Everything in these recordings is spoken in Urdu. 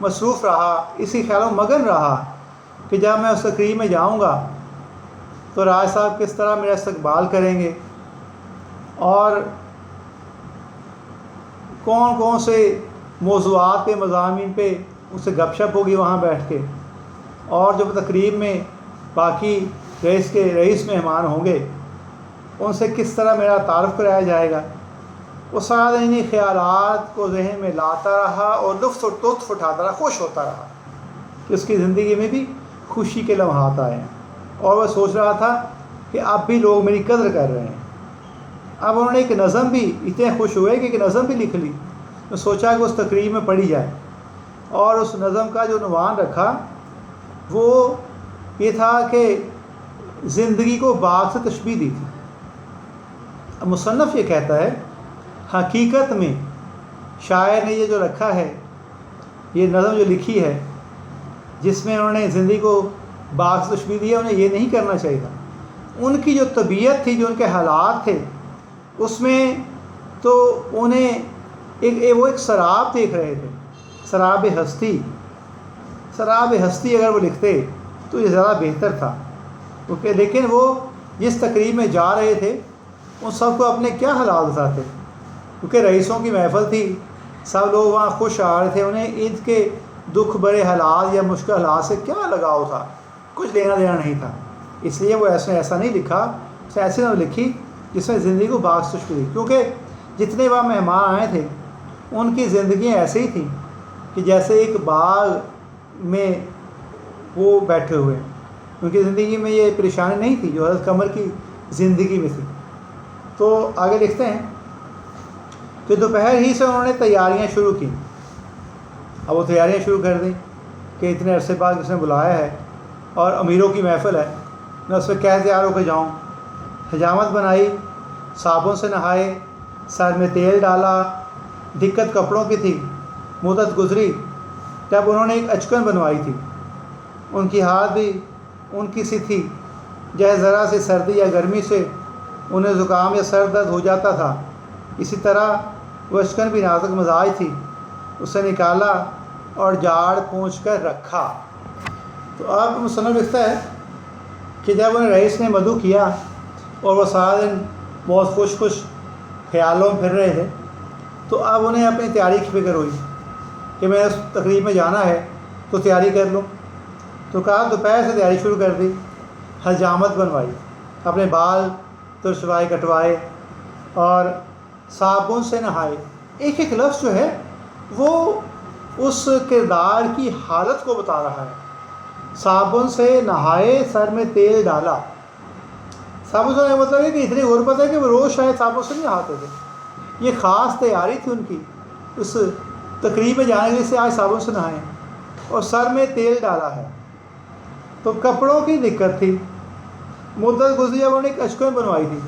مصروف رہا، اسی خیالوں مگن رہا کہ جب میں اس تقریب میں جاؤں گا تو راج صاحب کس طرح میرا استقبال کریں گے، اور کون کون سے موضوعات پہ، مضامین پہ اس سے گپ شپ ہوگی وہاں بیٹھ کے، اور جب تقریب میں باقی رئیس مہمان ہوں گے ان سے کس طرح میرا تعارف کرایا جائے گا۔ وہ سارا دن انہیں خیالات کو ذہن میں لاتا رہا اور لطف اٹھاتا رہا، خوش ہوتا رہا کہ اس کی زندگی میں بھی خوشی کے لمحات آئے ہیں، اور وہ سوچ رہا تھا کہ اب بھی لوگ میری قدر کر رہے ہیں۔ اب انہوں نے ایک نظم بھی، اتنے خوش ہوئے کہ ایک نظم بھی لکھ لی، تو سوچا کہ اس تقریب میں پڑھی جائے، اور اس نظم کا جو عنوان رکھا وہ یہ تھا کہ زندگی کو باغ سے تشبیہ دی تھی۔ اب مصنف یہ کہتا ہے حقیقت میں شاعر نے یہ جو رکھا ہے، یہ نظم جو لکھی ہے جس میں انہوں نے زندگی کو باغ سے تشبیہ دی ہے، انہیں یہ نہیں کرنا چاہیے تھا۔ ان کی جو طبیعت تھی، جو ان کے حالات تھے، اس میں تو انہیں وہ ایک سراب دیکھ رہے تھے، سراب ہستی اگر وہ لکھتے تو یہ زیادہ بہتر تھا، کیونکہ لیکن وہ جس تقریب میں جا رہے تھے ان سب کو اپنے کیا حالات بتاتے، کیونکہ رئیسوں کی محفل تھی، سب لوگ وہاں خوش آ رہے تھے، انہیں ان کے دکھ بڑے حالات یا مشکل حالات سے کیا لگاؤ تھا، کچھ لینا دینا نہیں تھا۔ اس لیے وہ ایسا نہیں لکھا، اس نے ایسی نہ لکھی جس میں زندگی کو باغ سے تشبیہ دی، کیونکہ جتنے وہاں مہمان آئے تھے ان کی زندگیاں ایسے ہی تھیں کہ جیسے ایک باغ میں وہ بیٹھے ہوئے ہیں، ان کی زندگی میں یہ پریشانی نہیں تھی جو حضرت قمر کی زندگی میں تھی۔ تو آگے لکھتے ہیں کہ دوپہر ہی سے انہوں نے تیاریاں شروع کی۔ اب وہ تیاریاں شروع کر دیں کہ اتنے عرصے بعد اس نے بلایا ہے اور امیروں کی محفل ہے، میں اس پہ کیسے تیار ہو کے جاؤں۔ حجامت بنائی، صابن سے نہائے، سر میں تیل ڈالا، دقت کپڑوں کی تھی۔ مدت گزری تب انہوں نے ایک اچکن بنوائی تھی، ان کی حالت بھی ان کی سی تھی، جیسے ذرا سی سردی یا گرمی سے انہیں زکام یا سر درد ہو جاتا تھا، اسی طرح وہ اچکن بھی نازک مزاج تھی۔ اسے نکالا اور جھاڑ پونچھ کر رکھا۔ تو آپ مصنف لکھتا ہے کہ جب انہیں رئیس نے مدعو کیا اور وہ سارا دن بہت خوش خیالوں میں پھر رہے تھے، تو اب انہیں اپنی تیاری کی فکر ہوئی کہ میں اس تقریب میں جانا ہے تو تیاری کر لوں۔ تو کہا دوپہر سے تیاری شروع کر دی، حجامت بنوائی، اپنے بال ترشوائے کٹوائے اور صابن سے نہائے۔ ایک ایک لفظ جو ہے وہ اس کردار کی حالت کو بتا رہا ہے۔ صابن سے نہائے، سر میں تیل ڈالا۔ صابن سے مطلب ہے کہ اتنی غربت ہے کہ وہ روز شاید صابن سے نہیں نہاتے تھے، یہ خاص تیاری تھی ان کی اس تقریب میں جانے کے لیے، سے آج صابن سے نہائے اور سر میں تیل ڈالا ہے۔ تو کپڑوں کی دقت تھی، مدت گزری جب انہوں نے ایک اچکن بنوائی تھی،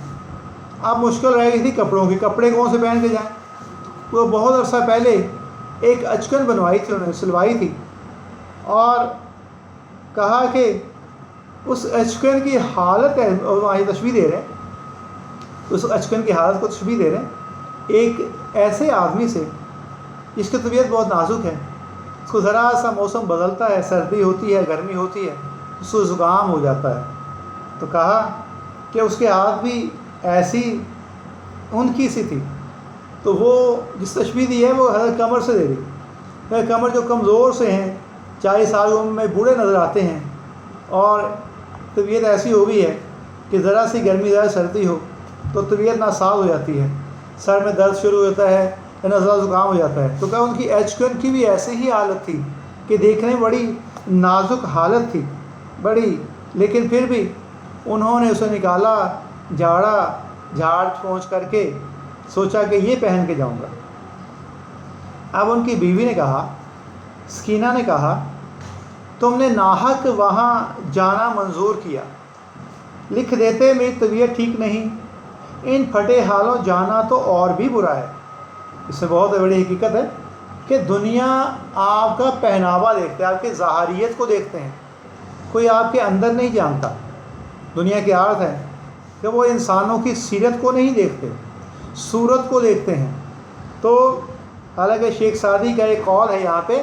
اب مشکل رہ گئی تھی کپڑوں کی، کپڑے کون سے پہن کے جائیں۔ وہ بہت عرصہ پہلے ایک اچکن بنوائی تھی، انہوں نے سلوائی تھی، اور کہا کہ اس اچکن کی حالت ہے، وہاں یہ تشبیہ دے رہے ہیں، اس اچکن کی حالت کو تشبیہ دے رہے ہیں ایک ایسے آدمی سے جس کی طبیعت بہت نازک ہے، اس کو ذرا سا موسم بدلتا ہے، سردی ہوتی ہے، گرمی ہوتی ہے، اس کو زکام ہو جاتا ہے۔ تو کہا کہ اس کے ہاتھ بھی ایسی ان کی سی تھی۔ تو وہ جس تشبیہ دی ہے وہ حضرت قمر سے دے دی۔ حضرت قمر جو کمزور سے ہیں، 40 سال کی عمر میں بوڑھے نظر آتے ہیں، اور طبیعت ایسی ہو گئی ہے کہ ذرا سی گرمی ذرا سردی ہو تو طبیعت ناساز ہو جاتی ہے، سر میں درد شروع ہوتا ہے، نزلہ زکام ہو جاتا ہے۔ تو کہا ان کی اچکن کی بھی ایسی ہی حالت تھی کہ دیکھنے میں بڑی نازک حالت تھی بڑی، لیکن پھر بھی انہوں نے اسے نکالا، جھاڑ پونچھ کر کے سوچا کہ یہ پہن کے جاؤں گا۔ اب ان کی بیوی نے کہا، سکینہ نے کہا، تم نے ناحق وہاں جانا منظور کیا، لکھ دیتے میری طبیعت ٹھیک نہیں، ان پھٹے حالوں جانا تو اور بھی برا ہے۔ اس سے بہت بڑی حقیقت ہے کہ دنیا آپ کا پہناوا دیکھتے ہیں، آپ کی ظاہریت کو دیکھتے ہیں، کوئی آپ کے اندر نہیں جانتا۔ دنیا کی عادت ہے کہ وہ انسانوں کی سیرت کو نہیں دیکھتے، صورت کو دیکھتے ہیں۔ تو حالانکہ شیخ سعدی کا ایک قول ہے یہاں پہ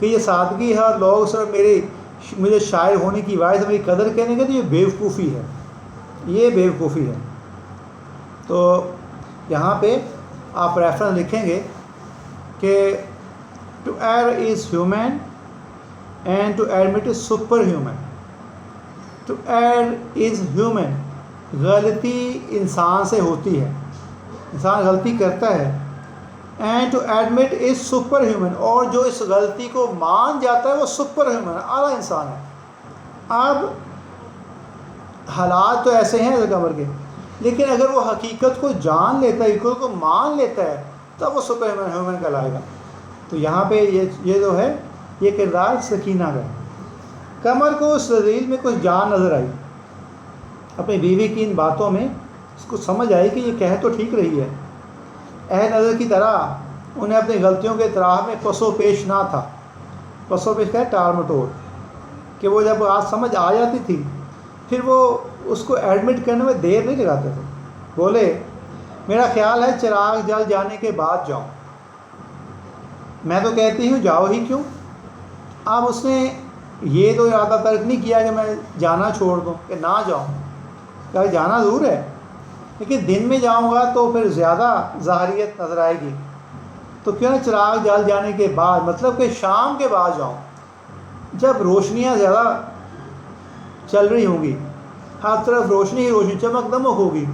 کہ یہ سادگی ہے اور لوگ صرف مجھے شاعر ہونے کی وجہ سے میری قدر کریں گے، تو یہ بیوقوفی ہے، یہ بیوقوفی ہے۔ تو یہاں پہ آپ ریفرنس لکھیں گے کہ to err is human and to admit is super human. To err is human, غلطی انسان سے ہوتی ہے، انسان غلطی کرتا ہے۔ And to admit is super human, اور جو اس غلطی کو مان جاتا ہے وہ سپر ہیومن، اعلیٰ انسان ہے۔ اب حالات تو ایسے ہیں حضرت عمر کے، لیکن اگر وہ حقیقت کو جان لیتا ہے، حقیقت کو مان لیتا ہے، تب وہ سپر ہیومن کہلائے گا۔ تو یہاں پہ یہ جو ہے یہ کردار سکینہ کا ہے۔ قمر کو اس رضیل میں کچھ جان نظر آئی، اپنی بیوی کی ان باتوں میں اس کو سمجھ آئی کہ یہ کہہ تو ٹھیک رہی ہے۔ اہل نظر کی طرح انہیں اپنی غلطیوں کے اعتراف میں پس و پیش نہ تھا۔ پس و پیش کا ہے ٹال مٹول، کہ وہ جب بات سمجھ آ جاتی تھی پھر وہ اس کو ایڈمٹ کرنے میں دیر نہیں لگاتے تھے۔ بولے میرا خیال ہے چراغ جل جانے کے بعد جاؤں، میں تو کہتی ہوں جاؤ ہی کیوں۔ اب اس نے یہ تو ارادہ ترک نہیں کیا کہ میں جانا چھوڑ دوں، کہ نہ جاؤں، کہ جانا ضرور ہے لیکن دن میں جاؤں گا تو پھر زیادہ ظاہریت نظر آئے گی، تو کیوں نہ چراغ جل جانے کے بعد، مطلب کہ شام کے بعد جاؤں، جب روشنیاں زیادہ چل رہی ہوں گی، ہر طرف روشنی ہی روشنی، چمک دمک ہوگی،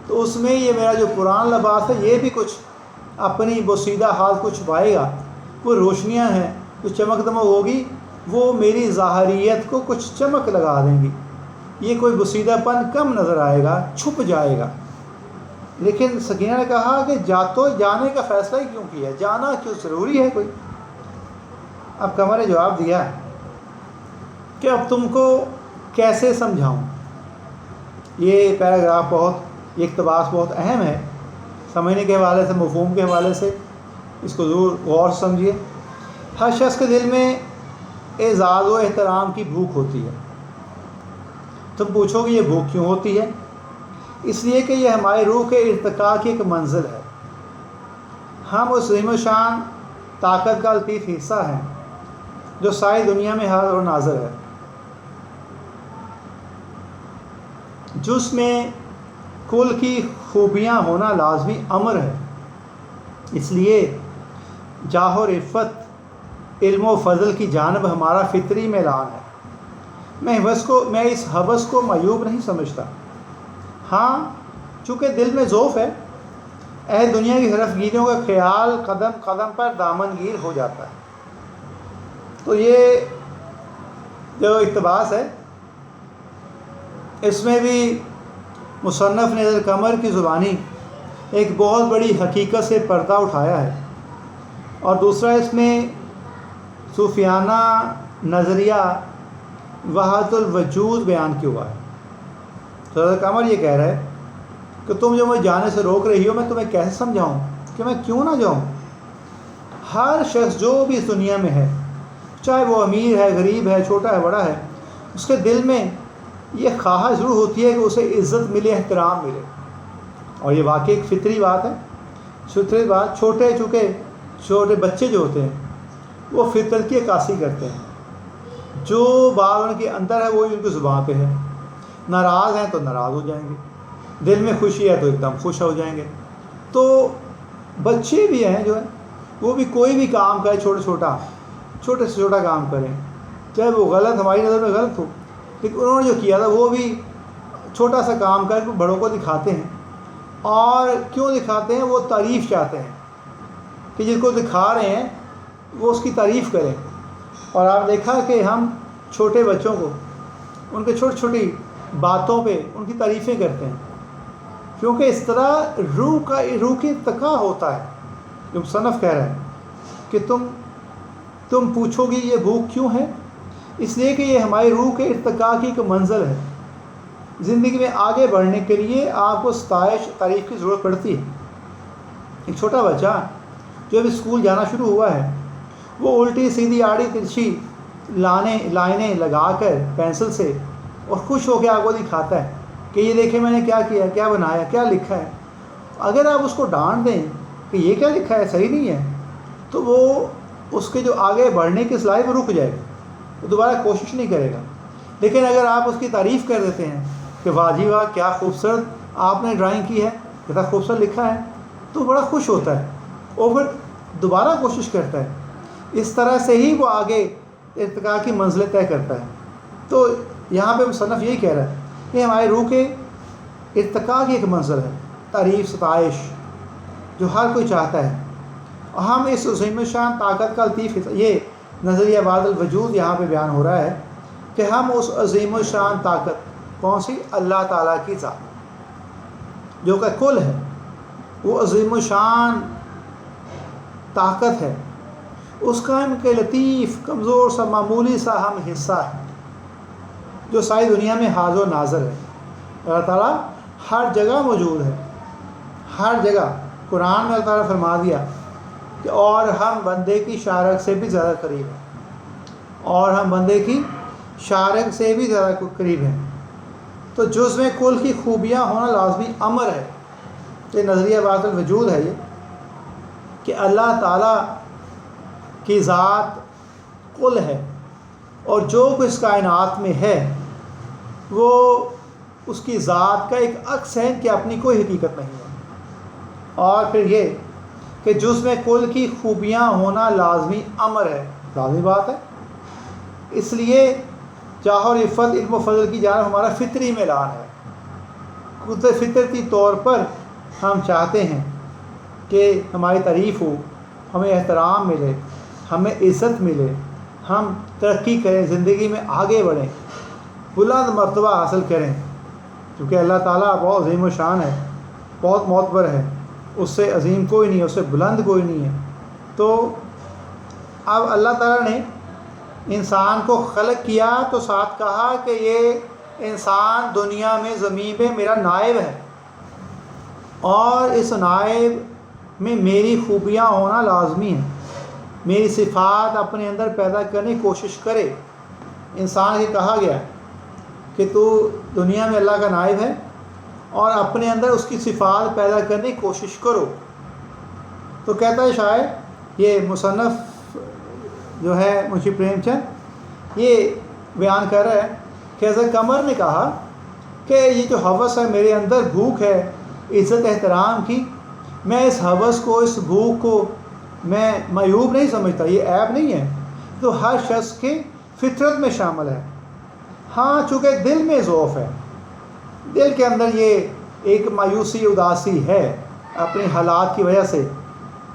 تو اس میں یہ میرا جو پرانا لباس ہے یہ بھی کچھ اپنی بوسیدہ حال کو چھپائے گا۔ وہ روشنیاں ہیں، کچھ چمک دمک ہوگی، وہ میری ظاہریت کو کچھ چمک لگا دیں گی، یہ کوئی بوسیدہ پن کم نظر آئے گا، چھپ جائے گا۔ لیکن سکینہ نے کہا کہ جانے کا فیصلہ ہی کیوں کیا، جانا کیوں ضروری ہے کوئی؟ اب قمر نے جواب دیا کہ اب تم کو کیسے سمجھاؤں۔ یہ پیراگراف یہ اقتباس بہت اہم ہے، سمجھنے کے حوالے سے، مفہوم کے حوالے سے اس کو ضرور غور سے سمجھیے۔ ہر شخص کے دل میں اعزاز و احترام کی بھوک ہوتی ہے۔ تم پوچھو گے یہ بھوک کیوں ہوتی ہے؟ اس لیے کہ یہ ہماری روح کے ارتقاء کی ایک منزل ہے۔ ہم اس عظیم و شان طاقت کا لطیف حصہ ہیں جو ساری دنیا میں حاضر و ناظر ہے، جس میں کل کی خوبیاں ہونا لازمی امر ہے۔ اس لیے جاہ و رفت، علم و فضل کی جانب ہمارا فطری میلان ہے۔ میں اس ہوس کو معیوب نہیں سمجھتا۔ ہاں چونکہ دل میں ذوف ہے، اہل دنیا کی حرف گیریوں کا خیال قدم قدم پر دامن گیر ہو جاتا ہے۔ تو یہ جو اقتباس ہے اس میں بھی مصنف نے حضرت قمر کی زبانی ایک بہت بڑی حقیقت سے پردہ اٹھایا ہے، اور دوسرا اس میں صوفیانہ نظریہ وحدت الوجود بیان کیا ہوا ہے۔ تو حضرت قمر یہ کہہ رہا ہے کہ تم جو مجھے جانے سے روک رہی ہو، میں تمہیں کیسے سمجھاؤں کہ میں کیوں نہ جاؤں؟ ہر شخص جو بھی اس دنیا میں ہے، چاہے وہ امیر ہے، غریب ہے، چھوٹا ہے، بڑا ہے، اس کے دل میں یہ خواہش ضرور ہوتی ہے کہ اسے عزت ملے، احترام ملے، اور یہ واقعی ایک فطری بات ہے۔ فطری بات، چھوٹے بچے جو ہوتے ہیں وہ فطرت کی عکاسی کرتے ہیں، جو بات ان کے اندر ہے وہی ان کی زبان پہ ہے۔ ناراض ہیں تو ناراض ہو جائیں گے، دل میں خوشی ہے تو ایک دم خوش ہو جائیں گے۔ تو بچے بھی ہیں جو ہے وہ بھی کوئی بھی کام کرے، چھوٹے سے چھوٹا کام کریں، چاہے وہ غلط، ہماری نظر میں غلط ہو، لیکن انہوں نے جو کیا تھا وہ بھی چھوٹا سا کام کر کے بڑوں کو دکھاتے ہیں۔ اور کیوں دکھاتے ہیں؟ وہ تعریف چاہتے ہیں کہ جس کو دکھا رہے ہیں وہ اس کی تعریف کریں۔ اور آپ دیکھا کہ ہم چھوٹے بچوں کو ان کے چھوٹی باتوں پہ ان کی تعریفیں کرتے ہیں، کیونکہ اس طرح روح کی ارتقاء ہوتا ہے۔ جو مصنف کہہ رہا ہے کہ تم پوچھو گی یہ بھوک کیوں ہے؟ اس لیے کہ یہ ہماری روح کے ارتقاء کی ایک منزل ہے۔ زندگی میں آگے بڑھنے کے لیے آپ کو تعریف کی ضرورت پڑتی ہے۔ ایک چھوٹا بچہ جو ابھی اسکول جانا شروع ہوا ہے، وہ الٹی سیدھی آڑی ترچھی لائنیں لگا کر پینسل سے اور خوش ہو کے آپ کو دکھاتا ہے کہ یہ دیکھیں میں نے کیا کیا، کیا بنایا، کیا لکھا ہے۔ اگر آپ اس کو ڈانٹ دیں کہ یہ کیا لکھا ہے، صحیح نہیں ہے، تو وہ اس کے جو آگے بڑھنے کی صلاحیت وہ رک جائے گا، وہ دوبارہ کوشش نہیں کرے گا۔ لیکن اگر آپ اس کی تعریف کر دیتے ہیں کہ واہ جی واہ کیا خوبصورت آپ نے ڈرائنگ کی ہے، کتنا خوبصورت لکھا ہے، تو بڑا خوش ہوتا ہے اور پھر دوبارہ کوشش کرتا ہے۔ اس طرح سے ہی وہ آگے ارتقاء کی منزلیں طے کرتا ہے۔ تو یہاں پہ مصنف یہی کہہ رہا ہے کہ ہماری روح کے ارتقاء کی ایک منزل ہے، تعریف ستائش جو ہر کوئی چاہتا ہے۔ ہم اس عظیم شان طاقت کا لطیف یہ نظریہ بعد الوجود یہاں پہ بیان ہو رہا ہے کہ ہم اس عظیم الشان طاقت کون سی؟ اللہ تعالیٰ کی ذات جو کہ کل ہے، وہ عظیم الشان طاقت ہے، اس کا ہم کے لطیف کمزور سا معمولی سا ہم حصہ ہے جو ساری دنیا میں حاضر و ناظر ہے۔ اللہ تعالیٰ ہر جگہ موجود ہے، ہر جگہ۔ قرآن میں اللہ تعالیٰ فرما دیا کہ اور ہم بندے کی شارک سے بھی زیادہ قریب ہیں، اور ہم بندے کی شارک سے بھی زیادہ قریب ہیں۔ تو جزو کل کی خوبیاں ہونا لازمی امر ہے۔ یہ نظریہ بعد الوجود ہے یہ کہ اللہ تعالیٰ کی ذات کل ہے، اور جو کچھ اس کائنات میں ہے وہ اس کی ذات کا ایک عکس ہے کہ اپنی کوئی حقیقت نہیں ہے۔ اور پھر یہ کہ جزو کل کی خوبیاں ہونا لازمی امر ہے، لازمی بات ہے۔ اس لیے چاہ اور عفت علم و فضل کی جانب ہمارا فطری میلان ہے۔ خود فطرتی طور پر ہم چاہتے ہیں کہ ہماری تعریف ہو، ہمیں احترام ملے، ہمیں عزت ملے، ہم ترقی کریں، زندگی میں آگے بڑھیں، بلند مرتبہ حاصل کریں، کیونکہ اللہ تعالیٰ بہت عظیم و شان ہے، بہت معتبر ہے، اس سے عظیم کوئی نہیں ہے، اس سے بلند کوئی نہیں ہے۔ تو اب اللہ تعالیٰ نے انسان کو خلق کیا تو ساتھ کہا کہ یہ انسان دنیا میں زمین میں میرا نائب ہے، اور اس نائب میں میری خوبیاں ہونا لازمی ہیں، میری صفات اپنے اندر پیدا کرنے کی کوشش کرے۔ انسان سے کہا گیا کہ تو دنیا میں اللہ کا نائب ہے اور اپنے اندر اس کی صفات پیدا کرنے کی کوشش کرو۔ تو کہتا ہے شاعر، یہ مصنف جو ہے منشی پریم چند یہ بیان کر رہا ہے کہ حضرت قمر نے کہا کہ یہ جو ہوس ہے میرے اندر، بھوک ہے عزت احترام کی، میں اس ہوس کو، اس بھوک کو میں معیوب نہیں سمجھتا، یہ عیب نہیں ہے، تو ہر شخص کے فطرت میں شامل ہے۔ ہاں چونکہ دل میں ذوف ہے، دل کے اندر یہ ایک مایوسی اداسی ہے اپنی حالات کی وجہ سے،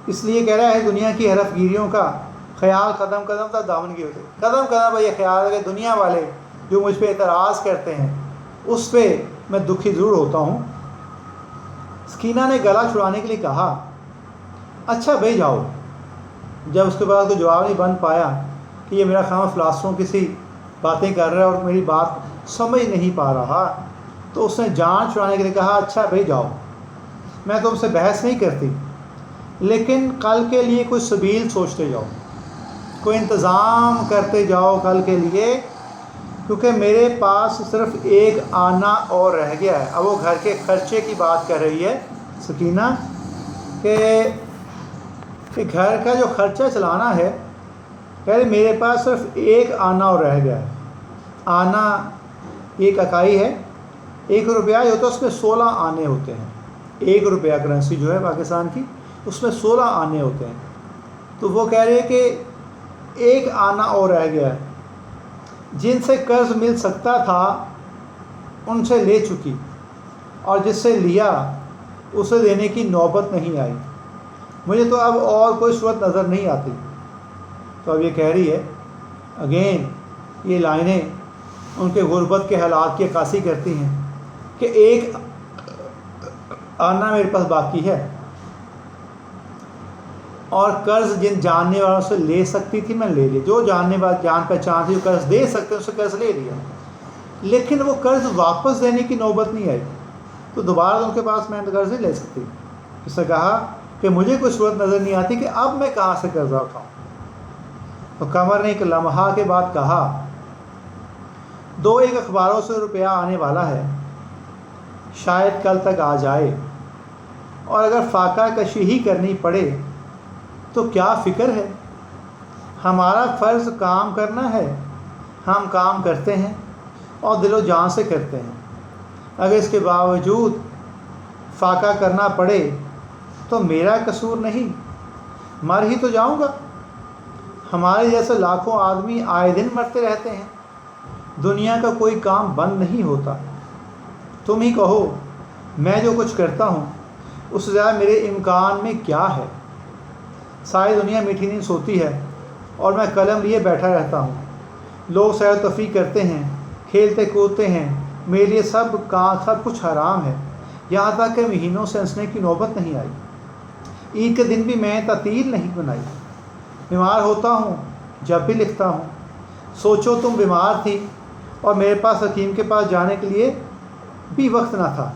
اس لیے کہہ رہا ہے دنیا کی حرف گیریوں کا خیال قدم قدم تک دامن کی ہوتے، قدم قدم پر یہ خیال ہے کہ دنیا والے جو مجھ پہ اعتراض کرتے ہیں اس پہ میں دکھی ضرور ہوتا ہوں۔ سکینہ نے گلا چھڑانے کے لیے کہا اچھا بھائی جاؤ۔ جب اس کے بعد کوئی جواب نہیں بن پایا کہ یہ میرا خام فلاسفوں کسی باتیں کر رہا ہے اور میری بات سمجھ نہیں پا رہا، تو اس نے جان چھڑانے کے لیے کہا اچھا بھائی جاؤ، میں تم سے بحث نہیں کرتی، لیکن کل کے لیے کوئی سبیل سوچتے جاؤ، کوئی انتظام کرتے جاؤ کل کے لیے، کیونکہ میرے پاس صرف ایک آنا اور رہ گیا ہے۔ اب وہ گھر کے خرچے کی بات کر رہی ہے سکینہ کہ گھر کا جو خرچہ چلانا ہے، کہہ رہے میرے پاس صرف ایک آنا اور رہ گیا ہے۔ آنا ایک اکائی ہے، 1 روپیہ جو ہوتا ہے اس میں 16 آنے ہوتے ہیں۔ 1 روپیہ کرنسی جو ہے پاکستان کی، اس میں 16 آنے ہوتے ہیں۔ تو وہ کہہ رہے ہیں کہ ایک آنا اور رہ گیا ہے، جن سے قرض مل سکتا تھا ان سے لے چکی، اور جس سے لیا اسے دینے کی نوبت نہیں آئی، مجھے تو اب اور کوئی صورت نظر نہیں آتی۔ تو اب یہ کہہ رہی ہے اگین، یہ لائنیں ان کے غربت کے حالات کی عکاسی کرتی ہیں کہ ایک آنا میرے پاس باقی ہے، اور قرض جن جاننے والوں سے لے سکتی تھی میں لے لی، جو جاننے والے جان پہچان تھی جو قرض دے سکتے اس سے قرض لے لیا، لیکن وہ قرض واپس دینے کی نوبت نہیں آئی، تو دوبارہ ان کے پاس میں قرض نہیں لے سکتی۔ اس نے کہا کہ مجھے کوئی صورت نظر نہیں آتی کہ اب میں کہاں سے قرضہ اٹھاؤں۔ تو قمر نے ایک لمحہ کے بعد کہا 2-1 اخباروں سے روپیہ آنے والا ہے، شاید کل تک آ جائے، اور اگر فاقہ کشی ہی کرنی پڑے تو کیا فکر ہے، ہمارا فرض کام کرنا ہے، ہم کام کرتے ہیں اور دل و جان سے کرتے ہیں۔ اگر اس کے باوجود فاقہ کرنا پڑے تو میرا قصور نہیں، مر ہی تو جاؤں گا۔ ہمارے جیسے لاکھوں آدمی آئے دن مرتے رہتے ہیں، دنیا کا کوئی کام بند نہیں ہوتا۔ تم ہی کہو، میں جو کچھ کرتا ہوں اس سے زیادہ میرے امکان میں کیا ہے؟ ساری دنیا میٹھی نیند سوتی ہے اور میں قلم لیے بیٹھا رہتا ہوں۔ لوگ سیر و تفریح کرتے ہیں، کھیلتے کودتے ہیں، میرے لیے سب کچھ حرام ہے، یہاں تک کہ مہینوں سے ہنسنے کی نوبت نہیں آئی۔ عید کے دن بھی میں تعطیل نہیں بنائی۔ بیمار ہوتا ہوں جب بھی لکھتا ہوں۔ سوچو تم بیمار تھی اور میرے پاس حکیم کے پاس جانے کے لیے بھی وقت نہ تھا۔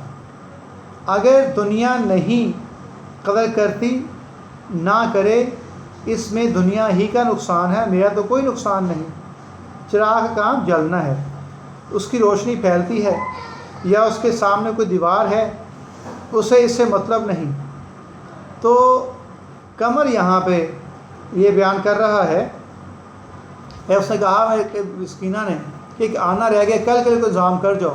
اگر دنیا نہیں قدر کرتی نہ کرے، اس میں دنیا ہی کا نقصان ہے، میرا تو کوئی نقصان نہیں۔ چراغ کا کام جلنا ہے، اس کی روشنی پھیلتی ہے یا اس کے سامنے کوئی دیوار ہے، اسے اس سے مطلب نہیں۔ تو قمر یہاں پہ یہ بیان کر رہا ہے، اس نے کہا کہ مسکینہ نے کہ ایک آنا رہ گیا، کل کے لیے کوئی انتظام کر جاؤ۔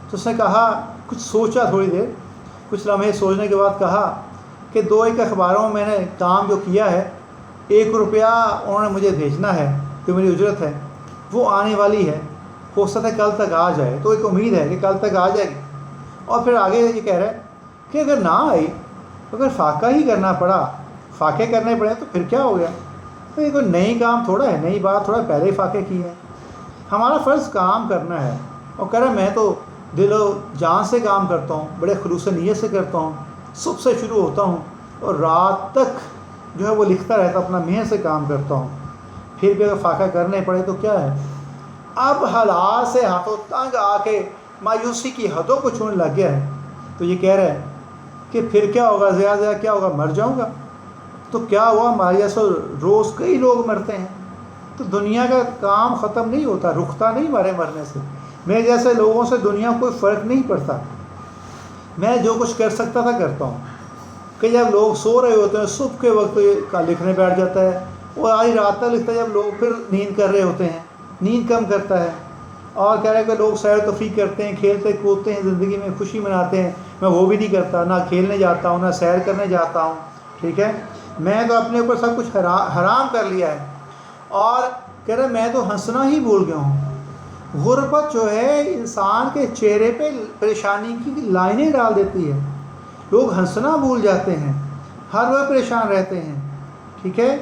تو اس نے کہا، کچھ سوچا تھوڑی دیر، کچھ لمحے سوچنے کے بعد کہا کہ 2 اخباروں میں نے کام جو کیا ہے، 1 روپیہ انہوں نے مجھے بھیجنا ہے، جو میری اجرت ہے وہ آنے والی ہے، ہو سکتا ہے کل تک آ جائے، تو ایک امید ہے کہ کل تک آ جائے گی۔ اور پھر آگے یہ کہہ رہا ہے کہ اگر نہ آئی، اگر فاقہ ہی کرنا پڑا، فاقے کرنے پڑے تو پھر کیا ہو گیا؟ تو یہ کوئی نئی کام تھوڑا ہے، نئی بات تھوڑا، پہلے ہی فاقے کی ہے۔ ہمارا فرض کام کرنا ہے، اور کہہ رہا میں تو دل و جان سے کام کرتا ہوں، بڑے خلوص نیت سے کرتا ہوں، صبح سے شروع ہوتا ہوں اور رات تک جو ہے وہ لکھتا رہتا، اپنا محنت سے کام کرتا ہوں، پھر بھی اگر فاقہ کرنے پڑے تو کیا ہے؟ اب حالات سے ہاتھوں تنگ آ کے مایوسی کی حدوں کو چھونے لگ گیا ہے، تو یہ کہہ رہا ہے کہ پھر کیا ہوگا، زیادہ زیادہ کیا ہوگا، مر جاؤں گا۔ تو کیا ہوا، ہمارے جیسے روز کئی لوگ مرتے ہیں، تو دنیا کا کام ختم نہیں ہوتا، رکتا نہیں ہمارے مرنے سے۔ میرے جیسے لوگوں سے دنیا کوئی فرق نہیں پڑتا، میں جو کچھ کر سکتا تھا کرتا ہوں۔ کہ جب لوگ سو رہے ہوتے ہیں، صبح کے وقت لکھنے بیٹھ جاتا ہے، اور آج رات تک لکھتا ہے، جب لوگ پھر نیند کر رہے ہوتے ہیں، نیند کم کرتا ہے۔ اور کہہ رہے ہیں کہ لوگ سیر و تفریح کرتے ہیں، کھیلتے کودتے ہیں، زندگی میں خوشی مناتے ہیں، میں وہ بھی نہیں کرتا، نہ کھیلنے جاتا ہوں، نہ سیر کرنے جاتا ہوں، ٹھیک ہے، میں تو اپنے اوپر سب کچھ حرام کر لیا ہے۔ اور کہہ رہے میں تو ہنسنا ہی بھول گیا ہوں۔ غربت جو ہے انسان کے چہرے پہ پریشانی کی لائنیں ڈال دیتی ہے، لوگ ہنسنا بھول جاتے ہیں، ہر وقت پریشان رہتے ہیں، ٹھیک ہے۔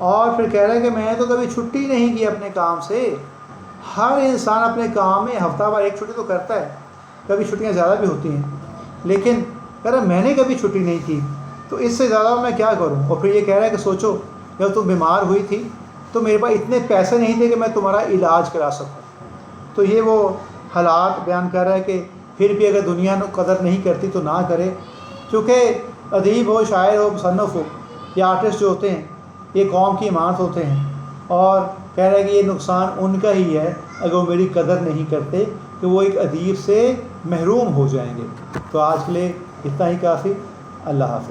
اور پھر کہہ رہے ہیں کہ میں تو کبھی چھٹی نہیں کی اپنے کام سے۔ ہر انسان اپنے کام میں ہفتہ وار 1 چھٹی تو کرتا ہے، کبھی چھٹیاں زیادہ بھی ہوتی ہیں، لیکن کہہ رہا میں نے کبھی چھٹی نہیں کی، تو اس سے زیادہ میں کیا کروں۔ اور پھر یہ کہہ رہا ہے کہ سوچو جب تم بیمار ہوئی تھی تو میرے پاس اتنے پیسے نہیں تھے کہ میں تمہارا علاج کرا سکوں۔ تو یہ وہ حالات بیان کر رہا ہے کہ پھر بھی اگر دنیا قدر نہیں کرتی تو نہ کرے، کیونکہ ادیب ہو، شاعر ہو، مصنف ہو، یا آرٹسٹ جو ہوتے ہیں یہ قوم کی امانت ہوتے ہیں، اور کہہ رہا ہے کہ یہ نقصان ان کا ہی ہے اگر وہ میری قدر نہیں کرتے، کہ وہ ایک ادیب سے محروم ہو جائیں گے۔ تو آج کے لیے اتنا ہی کافی۔ اللہ حافظ۔